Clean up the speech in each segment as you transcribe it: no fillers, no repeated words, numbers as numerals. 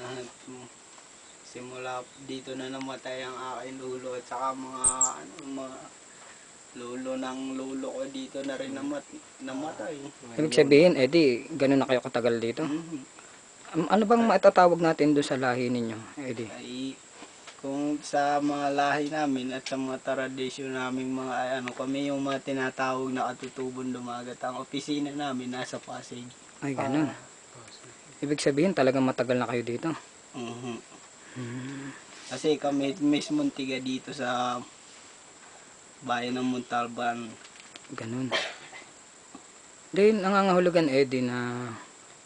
At simula dito na namatay ang aking lulo at saka mga lulo ng lulo ko dito na rin namatay. Ibig sabihin, Eddie, gano'n na kayo katagal dito? Ano bang maitatawag natin doon sa lahi ninyo, Eddie? Ay, kung sa mga lahi namin at sa mga tradisyon namin kami yung mga tinatawag na katutubong dumagat. Ang opisina namin nasa Pasig. Ay, gano'n. Ibig sabihin, talagang matagal na kayo dito? Kasi kami mismo tiga dito sa bayan ng Montalban. Ganun. Dahil nangangahulugan, Eddie, na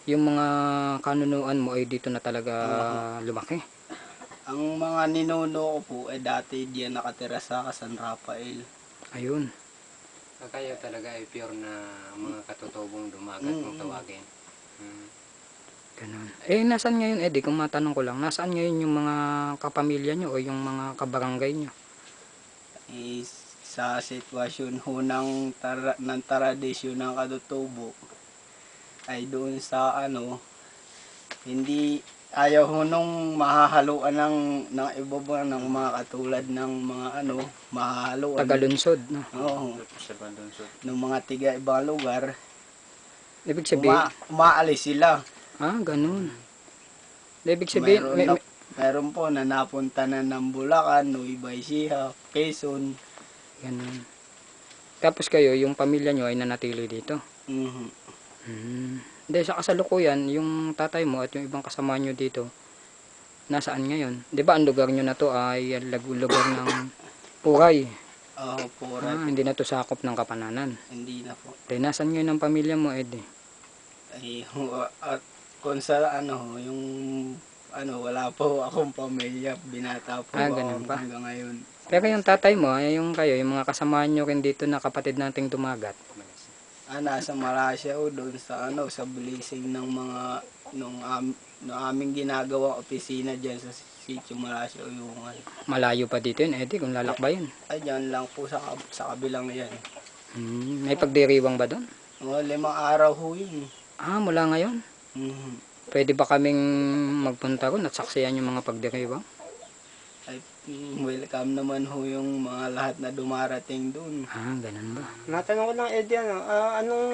yung mga kanunuan mo ay dito na talaga lumaki. Ang mga ninuno ko po ay dati diyan nakatira sa San Rafael. Ayun. Kayo talaga ay pure na mga katutubong dumagat kung tawagin. Ganun. Nasaan ngayon, Eddie, kung matanong ko lang, nasaan ngayon yung mga kapamilya nyo o yung mga kabarangay nyo? Sa sitwasyon ho ng tradisyon ng katutubo ay doon sa hindi ayaw ho nung mahahaluan ng iba ba ng mga katulad ng mga mahahaluan. Tagalunsod, no? Oo. Ng mga tiga ibang lugar. Ibig sabihin, umaalis sila. ganun. Ibig sabihin, meron po na napunta na ng Bulacan, Nueva Ecija, Quezon. Ganun. Tapos kayo, yung pamilya nyo ay nanatili dito? Dahil sa kasalukuyan, yung tatay mo at yung ibang kasama nyo dito, nasaan ngayon? Di ba ang lugar nyo na to ay lugar ng Puray? Puray. Hindi na to sakop ng Kapananan? Hindi na po. Dahil nasaan ngayon ang pamilya mo, Eddie? At kung sa wala po akong pamilya, binata po ako hanggang ngayon. Pero yung tatay mo, yung mga kasama nyo rin dito na kapatid nating dumagat? Nasa Malaysia o doon sa sa blessing ng mga nung aming ginagawang opisina diyan sa Sitio Malaysia o yung Malayo pa dito yun, Eddie, kung lalakbayin? Ay, dyan lang po sa kabilang yan. May pagdiriwang ba doon? 5 araw ho yun. Mula ngayon? Pwede ba kaming magpunta ron at saksiyan yung mga pagdiriwang? Ay, welcome naman ho yung mga lahat na dumarating doon. Ganun ba? Natanong ko lang, Eddie, anong